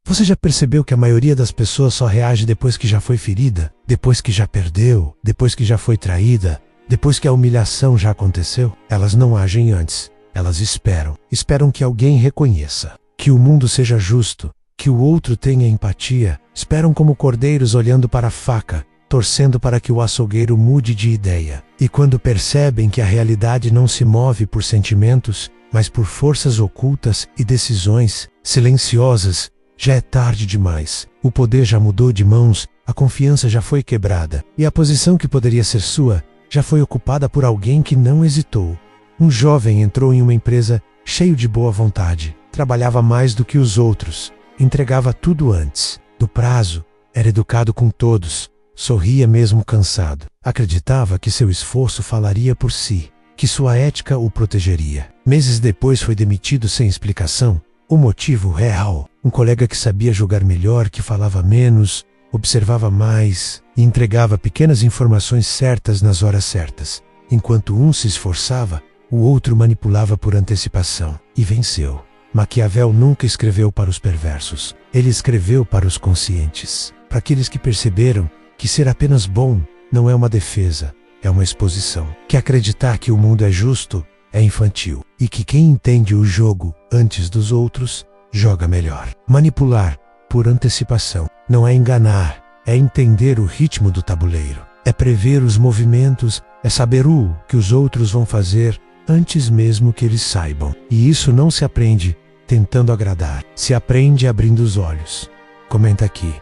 Você já percebeu que a maioria das pessoas só reage depois que já foi ferida, depois que já perdeu, depois que já foi traída, depois que a humilhação já aconteceu? Elas não agem antes. Elas esperam que alguém reconheça, que o mundo seja justo, que o outro tenha empatia. Esperam como cordeiros olhando para a faca, torcendo para que o açougueiro mude de ideia. E quando percebem que a realidade não se move por sentimentos, mas por forças ocultas e decisões silenciosas, já é tarde demais. O poder já mudou de mãos, a confiança já foi quebrada, e a posição que poderia ser sua já foi ocupada por alguém que não hesitou. Um jovem entrou em uma empresa cheio de boa vontade, trabalhava mais do que os outros, entregava tudo antes do prazo, era educado com todos, sorria mesmo cansado. Acreditava que seu esforço falaria por si, que sua ética o protegeria. Meses depois foi demitido sem explicação. O motivo real: um colega que sabia jogar melhor, que falava menos, observava mais e entregava pequenas informações certas nas horas certas. Enquanto um se esforçava, o outro manipulava por antecipação e venceu. Maquiavel nunca escreveu para os perversos. Ele escreveu para os conscientes, para aqueles que perceberam que ser apenas bom não é uma defesa, é uma exposição. Que acreditar que o mundo é justo é infantil e que quem entende o jogo antes dos outros joga melhor. Manipular por antecipação não é enganar, é entender o ritmo do tabuleiro, é prever os movimentos, é saber o que os outros vão fazer antes mesmo que eles saibam. E isso não se aprende tentando agradar, se aprende abrindo os olhos. Comenta aqui: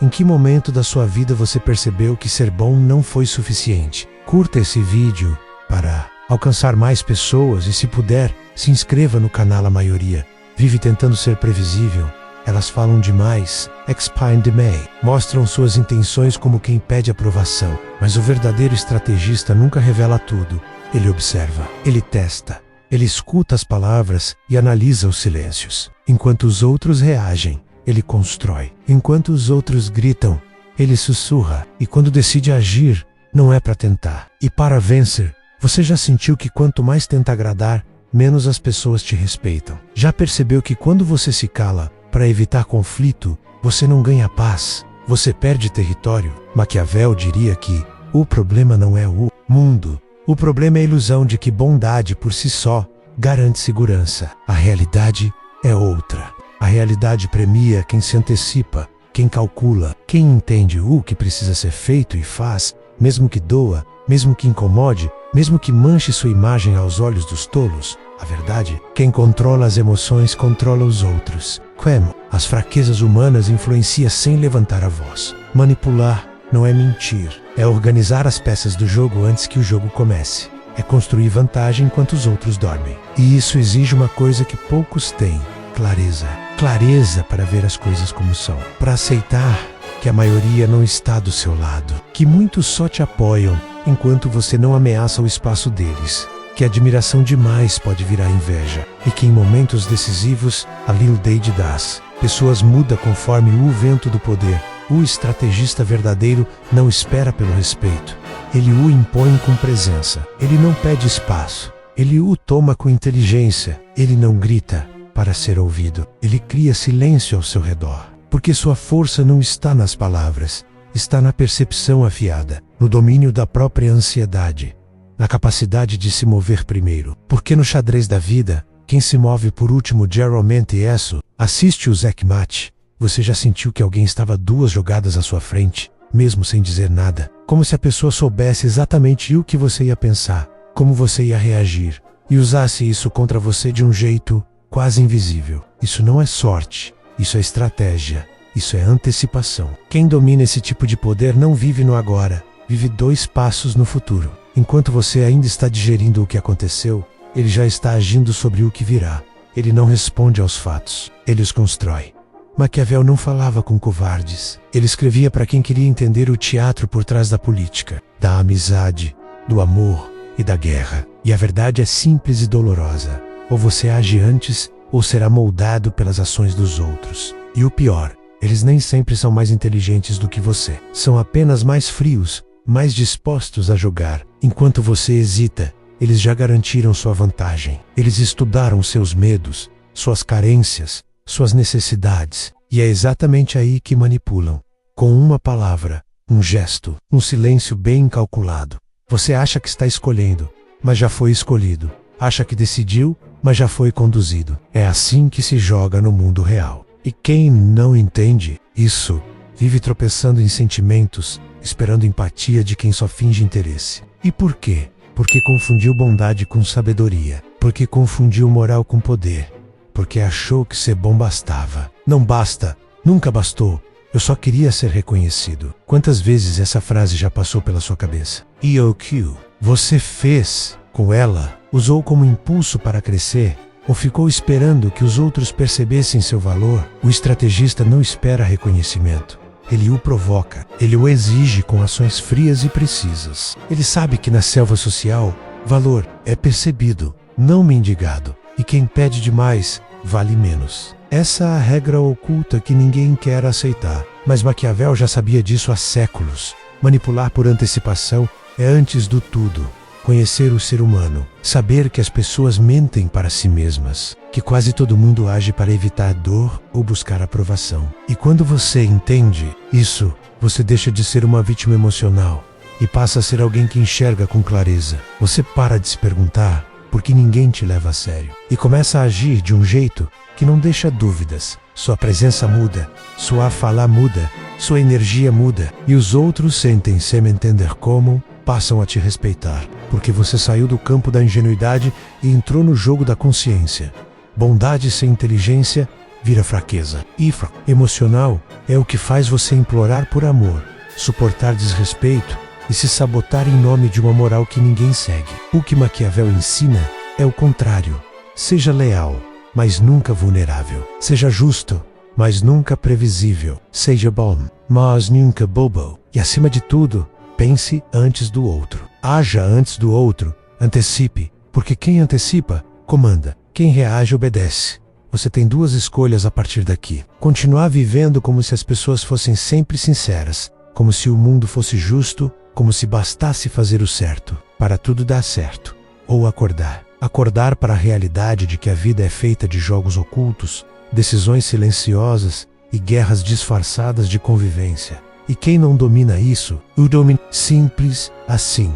em que momento da sua vida você percebeu que ser bom não foi suficiente? Curta esse vídeo para alcançar mais pessoas e, se puder, se inscreva no canal. A maioria vive tentando ser previsível. Elas falam demais, expand demais, mostram suas intenções como quem pede aprovação. Mas o verdadeiro estrategista nunca revela tudo. Ele observa, ele testa, ele escuta as palavras e analisa os silêncios. Enquanto os outros reagem, ele constrói. Enquanto os outros gritam, ele sussurra. E quando decide agir, não é para tentar, e para vencer. Você já sentiu que quanto mais tenta agradar, menos as pessoas te respeitam? Já percebeu que quando você se cala para evitar conflito, você não ganha paz, você perde território? Maquiavel diria que o problema não é o mundo. O problema é a ilusão de que bondade por si só garante segurança. A realidade é outra. A realidade premia quem se antecipa, quem calcula, quem entende o que precisa ser feito e faz, mesmo que doa, mesmo que incomode, mesmo que manche sua imagem aos olhos dos tolos. A verdade: quem controla as emoções controla os outros. Como as fraquezas humanas influenciam sem levantar a voz. Manipular não é mentir, é organizar as peças do jogo antes que o jogo comece. É construir vantagem enquanto os outros dormem. E isso exige uma coisa que poucos têm: clareza. Clareza para ver as coisas como são, para aceitar que a maioria não está do seu lado, que muitos só te apoiam enquanto você não ameaça o espaço deles, que admiração demais pode virar inveja, e que em momentos decisivos a lealdade das pessoas muda conforme o vento do poder. O estrategista verdadeiro não espera pelo respeito, ele o impõe com presença. Ele não pede espaço, ele o toma com inteligência. Ele não grita para ser ouvido, ele cria silêncio ao seu redor, porque sua força não está nas palavras, está na percepção afiada, no domínio da própria ansiedade, na capacidade de se mover primeiro. Porque no xadrez da vida, quem se move por último geralmente é isso. Assiste o checkmate. Você já sentiu que alguém estava 2 jogadas à sua frente, mesmo sem dizer nada? Como se a pessoa soubesse exatamente o que você ia pensar, como você ia reagir, e usasse isso contra você de um jeito quase invisível. Isso não é sorte, isso é estratégia, isso é antecipação. Quem domina esse tipo de poder não vive no agora, vive 2 passos no futuro. Enquanto você ainda está digerindo o que aconteceu, ele já está agindo sobre o que virá. Ele não responde aos fatos, ele os constrói. Maquiavel não falava com covardes. Ele escrevia para quem queria entender o teatro por trás da política, da amizade, do amor e da guerra. E a verdade é simples e dolorosa: ou você age antes, ou será moldado pelas ações dos outros. E o pior, eles nem sempre são mais inteligentes do que você. São apenas mais frios, mais dispostos a jogar. Enquanto você hesita, eles já garantiram sua vantagem. Eles estudaram seus medos, suas carências, suas necessidades, E é exatamente aí que manipulam. Com uma palavra, um gesto, um silêncio bem calculado. Você acha que está escolhendo, mas já foi escolhido. Acha que decidiu, mas já foi conduzido. É assim que se joga no mundo real. E quem não entende isso, vive tropeçando em sentimentos, esperando empatia de quem só finge interesse. E por quê? Porque confundiu bondade com sabedoria. Porque confundiu moral com poder. Porque achou que ser bom bastava. Não basta, nunca bastou. Eu só queria ser reconhecido. Quantas vezes essa frase já passou pela sua cabeça? EOQ. Você fez com ela, usou como impulso para crescer, ou ficou esperando que os outros percebessem seu valor? O estrategista não espera reconhecimento. Ele o provoca. Ele o exige com ações frias e precisas. Ele sabe que na selva social, valor é percebido, não mendigado. E quem pede demais, vale menos. Essa é a regra oculta que ninguém quer aceitar. Mas Maquiavel já sabia disso há séculos. Manipular por antecipação é antes do tudo. Conhecer o ser humano. Saber que as pessoas mentem para si mesmas. Que quase todo mundo age para evitar dor ou buscar aprovação. E quando você entende isso, você deixa de ser uma vítima emocional e passa a ser alguém que enxerga com clareza. Você para de se perguntar por que ninguém te leva a sério. E começa a agir de um jeito que não deixa dúvidas. Sua presença muda, sua fala muda, sua energia muda. E os outros sentem se me entender como, passam a te respeitar. Porque você saiu do campo da ingenuidade e entrou no jogo da consciência. Bondade sem inteligência vira fraqueza. E emocional é o que faz você implorar por amor, suportar desrespeito e se sabotar em nome de uma moral que ninguém segue. O que Maquiavel ensina é o contrário. Seja leal, mas nunca vulnerável. Seja justo, mas nunca previsível. Seja bom, mas nunca bobo. E acima de tudo, pense antes do outro. Haja antes do outro. Antecipe, porque quem antecipa, comanda. Quem reage, obedece. Você tem duas escolhas a partir daqui. Continuar vivendo como se as pessoas fossem sempre sinceras, como se o mundo fosse justo, como se bastasse fazer o certo, para tudo dar certo. Ou acordar. Acordar para a realidade de que a vida é feita de jogos ocultos, decisões silenciosas e guerras disfarçadas de convivência. E quem não domina isso, o domina. Simples assim.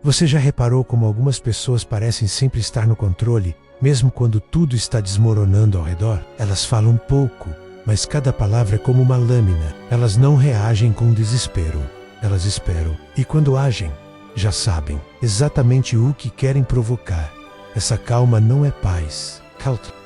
Você já reparou como algumas pessoas parecem sempre estar no controle, mesmo quando tudo está desmoronando ao redor? Elas falam pouco, mas cada palavra é como uma lâmina. Elas não reagem com desespero. Elas esperam. E quando agem, já sabem exatamente o que querem provocar. Essa calma não é paz.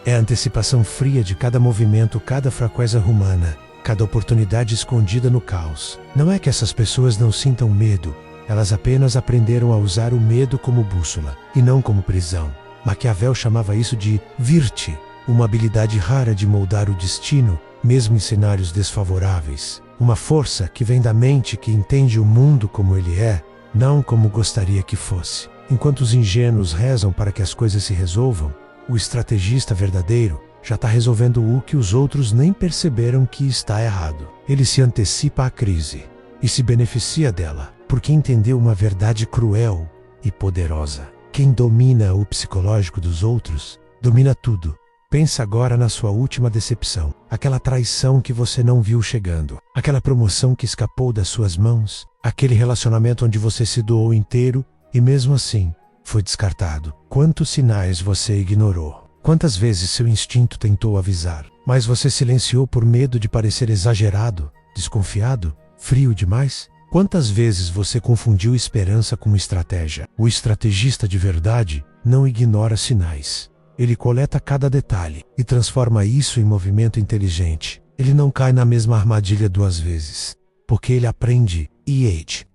É a antecipação fria de cada movimento, cada fraqueza humana, cada oportunidade escondida no caos. Não é que essas pessoas não sintam medo. Elas apenas aprenderam a usar o medo como bússola, e não como prisão. Maquiavel chamava isso de virte, uma habilidade rara de moldar o destino, mesmo em cenários desfavoráveis. Uma força que vem da mente que entende o mundo como ele é, não como gostaria que fosse. Enquanto os ingênuos rezam para que as coisas se resolvam, o estrategista verdadeiro já está resolvendo o que os outros nem perceberam que está errado. Ele se antecipa à crise e se beneficia dela, porque entendeu uma verdade cruel e poderosa. Quem domina o psicológico dos outros, domina tudo. Pensa agora na sua última decepção, aquela traição que você não viu chegando, aquela promoção que escapou das suas mãos, aquele relacionamento onde você se doou inteiro e mesmo assim foi descartado. Quantos sinais você ignorou? Quantas vezes seu instinto tentou avisar, mas você silenciou por medo de parecer exagerado, desconfiado, frio demais? Quantas vezes você confundiu esperança com estratégia? O estrategista de verdade não ignora sinais. Ele coleta cada detalhe e transforma isso em movimento inteligente. Ele não cai na mesma armadilha duas vezes, porque ele aprende.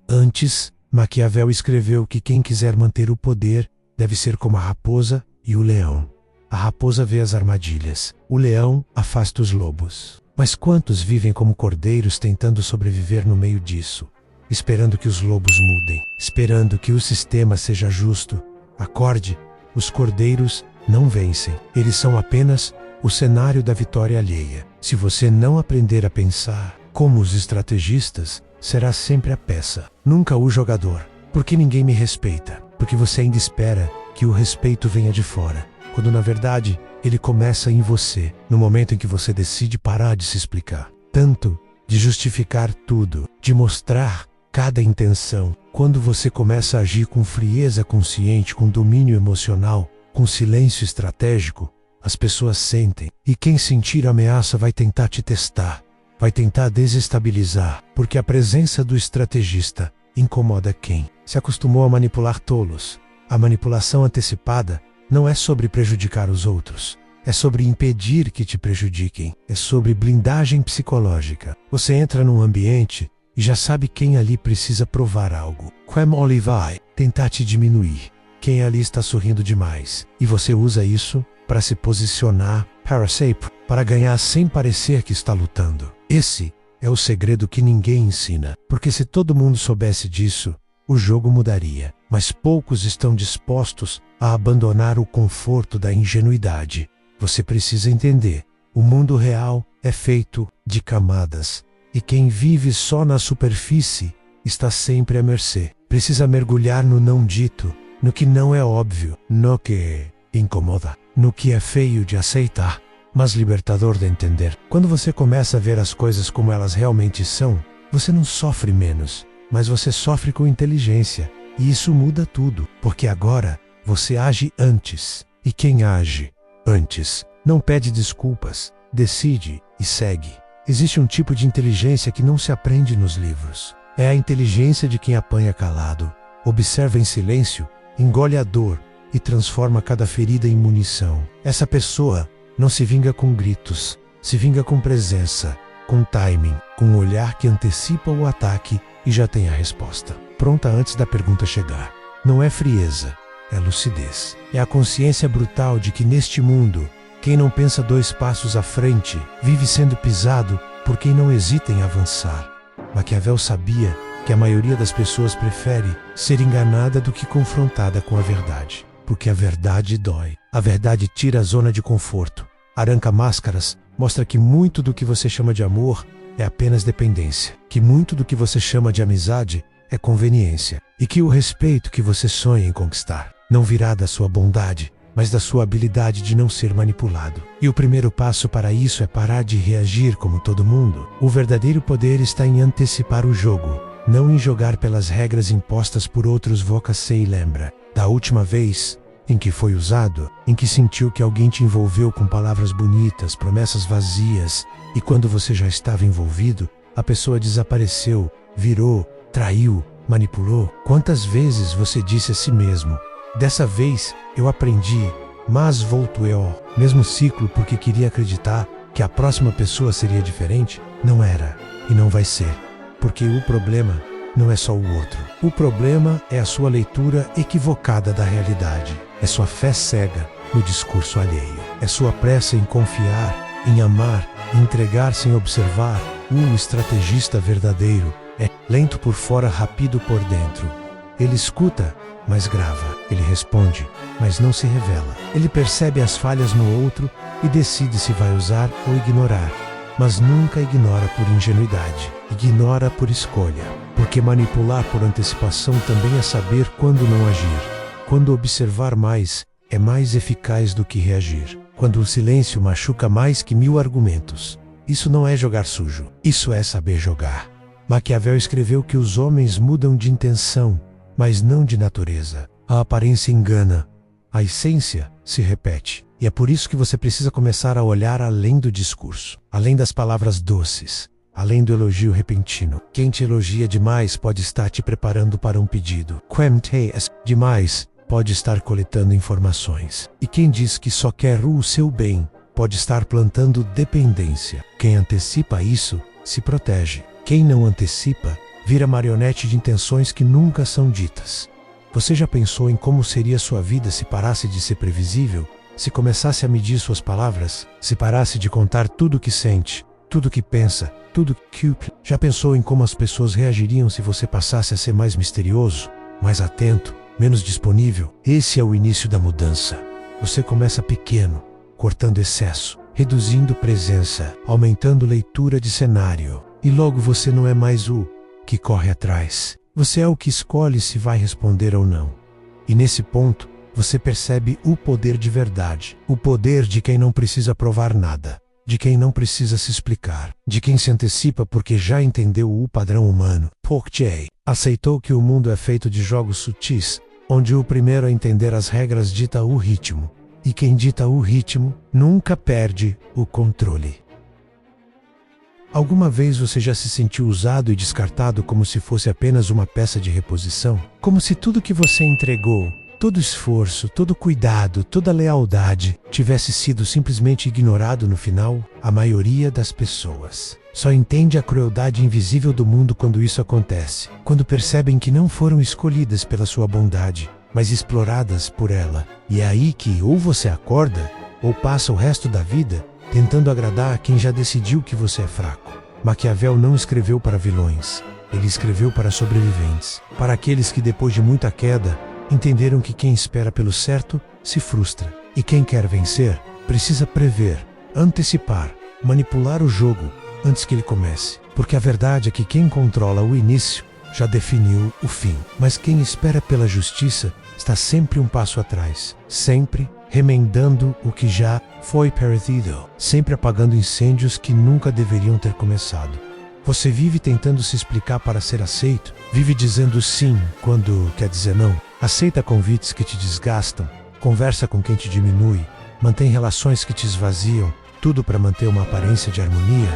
Antes, Maquiavel escreveu que quem quiser manter o poder deve ser como a raposa e o leão. A raposa vê as armadilhas, o leão afasta os lobos. Mas quantos vivem como cordeiros tentando sobreviver no meio disso? Esperando que os lobos mudem, esperando que o sistema seja justo. Acorde, os cordeiros não vencem, eles são apenas o cenário da vitória alheia. Se você não aprender a pensar como os estrategistas, será sempre a peça, nunca o jogador. Porque ninguém me respeita, porque você ainda espera que o respeito venha de fora, quando na verdade Ele começa em você, no momento em que você decide parar de se explicar tanto, de justificar tudo, de mostrar cada intenção. Quando você começa a agir com frieza consciente, com domínio emocional, com silêncio estratégico, as pessoas sentem, e quem sentir ameaça vai tentar te testar, vai tentar desestabilizar, porque a presença do estrategista incomoda quem se acostumou a manipular tolos. A manipulação antecipada não é sobre prejudicar os outros, é sobre impedir que te prejudiquem, é sobre blindagem psicológica. Você entra num ambiente e já sabe quem ali precisa provar algo. Quem ali vai tentar te diminuir, quem ali está sorrindo demais, e você usa isso para se posicionar, para ganhar sem parecer que está lutando. Esse é o segredo que ninguém ensina, porque se todo mundo soubesse disso, o jogo mudaria. Mas poucos estão dispostos a abandonar o conforto da ingenuidade. Você precisa entender, o mundo real é feito de camadas, e quem vive só na superfície está sempre à mercê. Precisa mergulhar no não dito, no que não é óbvio, no que incomoda, no que é feio de aceitar, mas libertador de entender. Quando você começa a ver as coisas como elas realmente são, você não sofre menos, mas você sofre com inteligência. E isso muda tudo, porque agora você age antes. E quem age antes não pede desculpas, decide e segue. Existe um tipo de inteligência que não se aprende nos livros. É a inteligência de quem apanha calado, observa em silêncio, engole a dor e transforma cada ferida em munição. Essa pessoa não se vinga com gritos, se vinga com presença, com timing, com um olhar que antecipa o ataque e já tem a resposta pronta antes da pergunta chegar. Não é frieza, é lucidez. É a consciência brutal de que neste mundo, quem não pensa 2 passos à frente, vive sendo pisado por quem não hesita em avançar. Maquiavel sabia que a maioria das pessoas prefere ser enganada do que confrontada com a verdade. Porque a verdade dói. A verdade tira a zona de conforto, arranca máscaras, mostra que muito do que você chama de amor é apenas dependência, que muito do que você chama de amizade é conveniência, e que o respeito que você sonha em conquistar não virá da sua bondade, mas da sua habilidade de não ser manipulado. E o primeiro passo para isso é parar de reagir como todo mundo. O verdadeiro poder está em antecipar o jogo, não em jogar pelas regras impostas por outros. Você lembra da última vez em que foi usado, em que sentiu que alguém te envolveu com palavras bonitas, promessas vazias, e quando você já estava envolvido, a pessoa desapareceu, virou, traiu, manipulou? Quantas vezes você disse a si mesmo: dessa vez eu aprendi, mas volto eu. Mesmo ciclo porque queria acreditar que a próxima pessoa seria diferente? Não era e não vai ser, porque o problema não é só o outro. O problema é a sua leitura equivocada da realidade. É sua fé cega no discurso alheio. É sua pressa em confiar, em amar, em entregar sem observar. O estrategista verdadeiro é lento por fora, rápido por dentro. Ele escuta, mas grava. Ele responde, mas não se revela. Ele percebe as falhas no outro e decide se vai usar ou ignorar. Mas nunca ignora por ingenuidade. Ignora por escolha. Porque manipular por antecipação também é saber quando não agir. Quando observar mais, é mais eficaz do que reagir. Quando o silêncio machuca mais que 1000 argumentos. Isso não é jogar sujo. Isso é saber jogar. Maquiavel escreveu que os homens mudam de intenção, mas não de natureza. A aparência engana. A essência se repete. E é por isso que você precisa começar a olhar além do discurso, além das palavras doces, além do elogio repentino. Quem te elogia demais pode estar te preparando para um pedido. Quem te demais pode estar coletando informações. E quem diz que só quer o seu bem pode estar plantando dependência. Quem antecipa isso se protege. Quem não antecipa vira marionete de intenções que nunca são ditas. Você já pensou em como seria sua vida se parasse de ser previsível? Se começasse a medir suas palavras? Se parasse de contar tudo o que sente, tudo o que pensa, tudo que... Já pensou em como as pessoas reagiriam se você passasse a ser mais misterioso, mais atento, menos disponível? Esse é o início da mudança. Você começa pequeno, cortando excesso, reduzindo presença, aumentando leitura de cenário. E logo você não é mais o que corre atrás. Você é o que escolhe se vai responder ou não. E nesse ponto, você percebe o poder de verdade. O poder de quem não precisa provar nada. De quem não precisa se explicar. De quem se antecipa porque já entendeu o padrão humano. Pork J. aceitou que o mundo é feito de jogos sutis, onde o primeiro a entender as regras dita o ritmo. E quem dita o ritmo nunca perde o controle. Alguma vez você já se sentiu usado e descartado como se fosse apenas uma peça de reposição? Como se tudo que você entregou, todo esforço, todo cuidado, toda lealdade tivesse sido simplesmente ignorado no final? A maioria das pessoas só entende a crueldade invisível do mundo quando isso acontece, quando percebem que não foram escolhidas pela sua bondade, mas exploradas por ela. E é aí que ou você acorda, ou passa o resto da vida tentando agradar a quem já decidiu que você é fraco. Maquiavel não escreveu para vilões, ele escreveu para sobreviventes, para aqueles que depois de muita queda, entenderam que quem espera pelo certo se frustra. E quem quer vencer, precisa prever, antecipar, manipular o jogo antes que ele comece. Porque a verdade é que quem controla o início já definiu o fim. Mas quem espera pela justiça está sempre um passo atrás, sempre remendando o que já foi perdido, sempre apagando incêndios que nunca deveriam ter começado. Você vive tentando se explicar para ser aceito, vive dizendo sim quando quer dizer não, aceita convites que te desgastam, conversa com quem te diminui, mantém relações que te esvaziam, tudo para manter uma aparência de harmonia.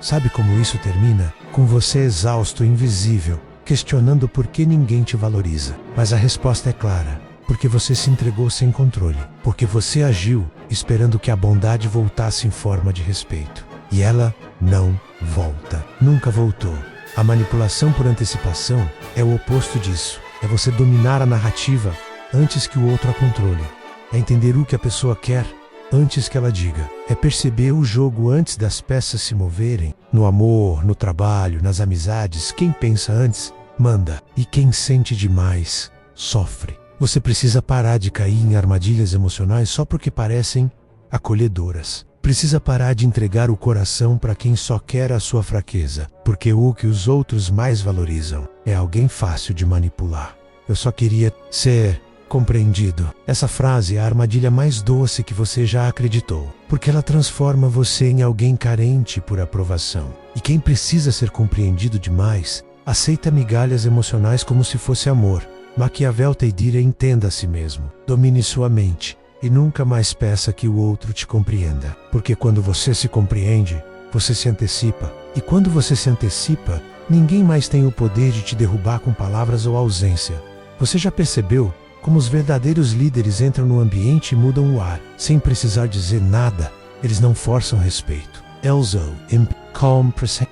Sabe como isso termina? Com você exausto e invisível, questionando por que ninguém te valoriza. Mas a resposta é clara. Porque você se entregou sem controle. Porque você agiu esperando que a bondade voltasse em forma de respeito. E ela não volta. Nunca voltou. A manipulação por antecipação é o oposto disso. É você dominar a narrativa antes que o outro a controle. É entender o que a pessoa quer antes que ela diga. É perceber o jogo antes das peças se moverem. No amor, no trabalho, nas amizades, quem pensa antes, manda. E quem sente demais, sofre. Você precisa parar de cair em armadilhas emocionais só porque parecem acolhedoras. Precisa parar de entregar o coração para quem só quer a sua fraqueza, porque o que os outros mais valorizam é alguém fácil de manipular. Eu só queria ser compreendido. Essa frase é a armadilha mais doce que você já acreditou, porque ela transforma você em alguém carente por aprovação. E quem precisa ser compreendido demais, aceita migalhas emocionais como se fosse amor. Maquiavel te diria: entenda a si mesmo, domine sua mente e nunca mais peça que o outro te compreenda. Porque quando você se compreende, você se antecipa. E quando você se antecipa, ninguém mais tem o poder de te derrubar com palavras ou ausência. Você já percebeu como os verdadeiros líderes entram no ambiente e mudam o ar, sem precisar dizer nada? Eles não forçam respeito.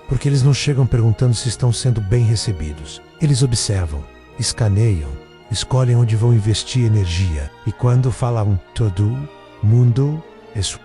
Porque eles não chegam perguntando se estão sendo bem recebidos. Eles observam, escaneiam, escolhem onde vão investir energia. E quando falam todo mundo,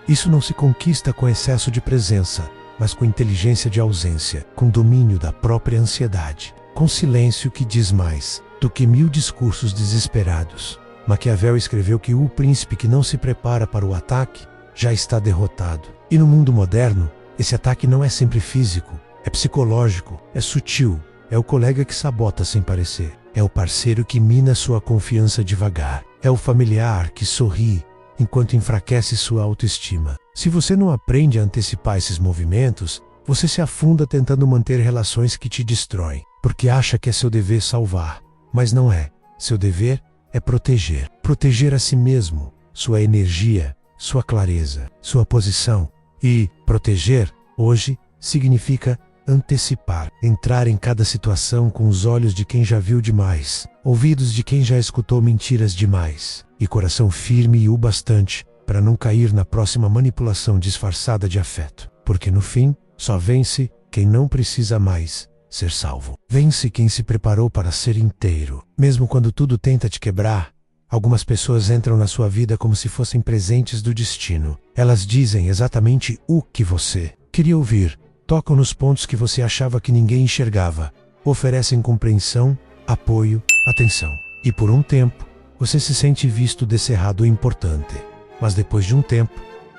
isso não se conquista com excesso de presença, mas com inteligência de ausência, com domínio da própria ansiedade, com silêncio que diz mais do que 1000 discursos desesperados. Maquiavel escreveu que o príncipe que não se prepara para o ataque já está derrotado. E no mundo moderno, esse ataque não é sempre físico, é psicológico, é sutil, é o colega que sabota sem parecer, é o parceiro que mina sua confiança devagar, é o familiar que sorri enquanto enfraquece sua autoestima. Se você não aprende a antecipar esses movimentos, você se afunda tentando manter relações que te destroem, porque acha que é seu dever salvar. Mas não é. Seu dever é proteger. Proteger a si mesmo, sua energia, sua clareza, sua posição. E proteger, hoje, significa antecipar. Entrar em cada situação com os olhos de quem já viu demais, ouvidos de quem já escutou mentiras demais, e coração firme e o bastante para não cair na próxima manipulação disfarçada de afeto. Porque no fim, só vence quem não precisa mais ser salvo. Vence quem se preparou para ser inteiro. Mesmo quando tudo tenta te quebrar, algumas pessoas entram na sua vida como se fossem presentes do destino. Elas dizem exatamente o que você queria ouvir, tocam nos pontos que você achava que ninguém enxergava, oferecem compreensão, apoio, atenção. E por um tempo, você se sente visto, descerrado e importante. Mas depois de um tempo,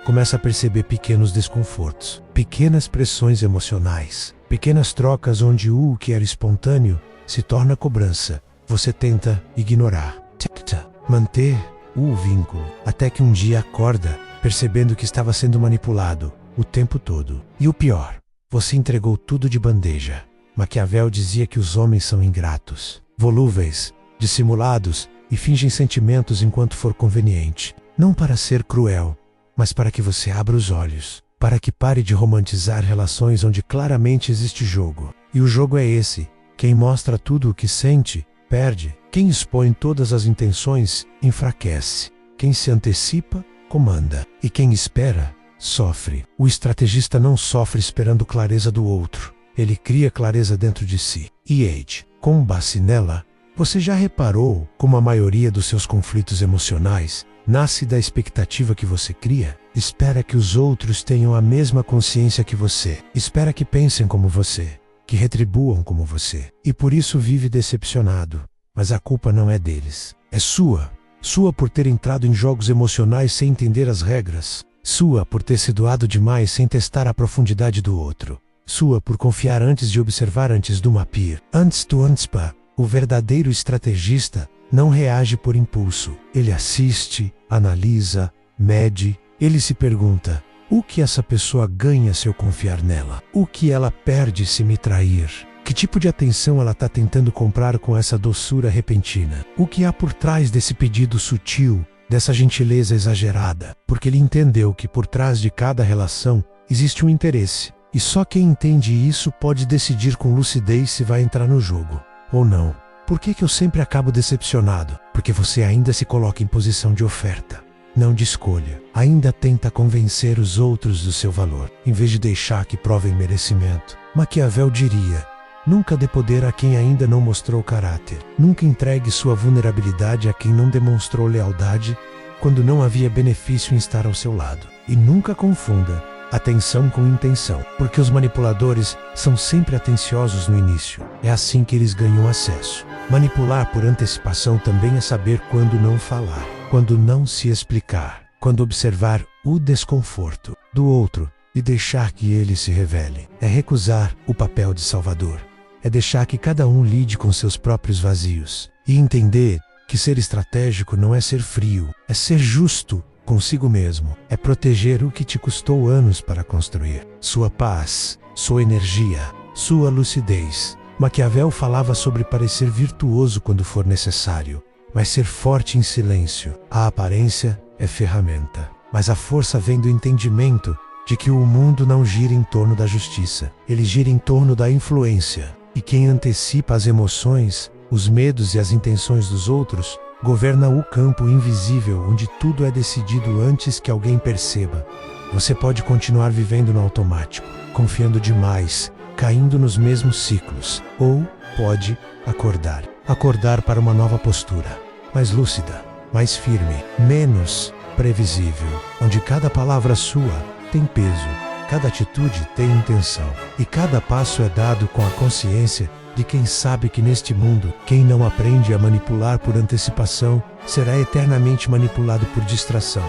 começa a perceber pequenos desconfortos, pequenas pressões emocionais, pequenas trocas onde o que era espontâneo se torna cobrança. Você tenta ignorar, manter o vínculo, até que um dia acorda, percebendo que estava sendo manipulado o tempo todo. E o pior, você entregou tudo de bandeja. Maquiavel dizia que os homens são ingratos, volúveis, dissimulados e fingem sentimentos enquanto for conveniente. Não para ser cruel, mas para que você abra os olhos, para que pare de romantizar relações onde claramente existe jogo. E o jogo é esse: quem mostra tudo o que sente, perde. Quem expõe todas as intenções, enfraquece. Quem se antecipa, comanda. E quem espera, sofre. O estrategista não sofre esperando clareza do outro. Ele cria clareza dentro de si. E Age, com base nela, você já reparou como a maioria dos seus conflitos emocionais nasce da expectativa que você cria? Espera que os outros tenham a mesma consciência que você. Espera que pensem como você, que retribuam como você. E por isso vive decepcionado. Mas a culpa não é deles. É sua. Sua por ter entrado em jogos emocionais sem entender as regras. Sua por ter se doado demais sem testar a profundidade do outro. Sua por confiar antes de observar, antes do mapir. Antes do antspa. O verdadeiro estrategista não reage por impulso. Ele assiste, analisa, mede. Ele se pergunta: o que essa pessoa ganha se eu confiar nela? O que ela perde se me trair? Que tipo de atenção ela está tentando comprar com essa doçura repentina? O que há por trás desse pedido sutil, dessa gentileza exagerada? Porque ele entendeu que por trás de cada relação existe um interesse. E só quem entende isso pode decidir com lucidez se vai entrar no jogo ou não. Por que eu sempre acabo decepcionado? Porque você ainda se coloca em posição de oferta, não de escolha. Ainda tenta convencer os outros do seu valor, em vez de deixar que provem merecimento. Maquiavel diria: nunca dê poder a quem ainda não mostrou caráter. Nunca entregue sua vulnerabilidade a quem não demonstrou lealdade quando não havia benefício em estar ao seu lado. E nunca confunda atenção com intenção, porque os manipuladores são sempre atenciosos no início. É assim que eles ganham acesso. Manipular por antecipação também é saber quando não falar, quando não se explicar, quando observar o desconforto do outro e deixar que ele se revele. É recusar o papel de salvador. É deixar que cada um lide com seus próprios vazios. E entender que ser estratégico não é ser frio, é ser justo consigo mesmo. É proteger o que te custou anos para construir. Sua paz, sua energia, sua lucidez. Maquiavel falava sobre parecer virtuoso quando for necessário, mas ser forte em silêncio. A aparência é ferramenta, mas a força vem do entendimento de que o mundo não gira em torno da justiça. Ele gira em torno da influência. E quem antecipa as emoções, os medos e as intenções dos outros, governa o campo invisível onde tudo é decidido antes que alguém perceba. Você pode continuar vivendo no automático, confiando demais, caindo nos mesmos ciclos. Ou pode acordar. Acordar para uma nova postura, mais lúcida, mais firme, menos previsível, onde cada palavra sua tem peso, cada atitude tem intenção, e cada passo é dado com a consciência de quem sabe que neste mundo, quem não aprende a manipular por antecipação, será eternamente manipulado por distração.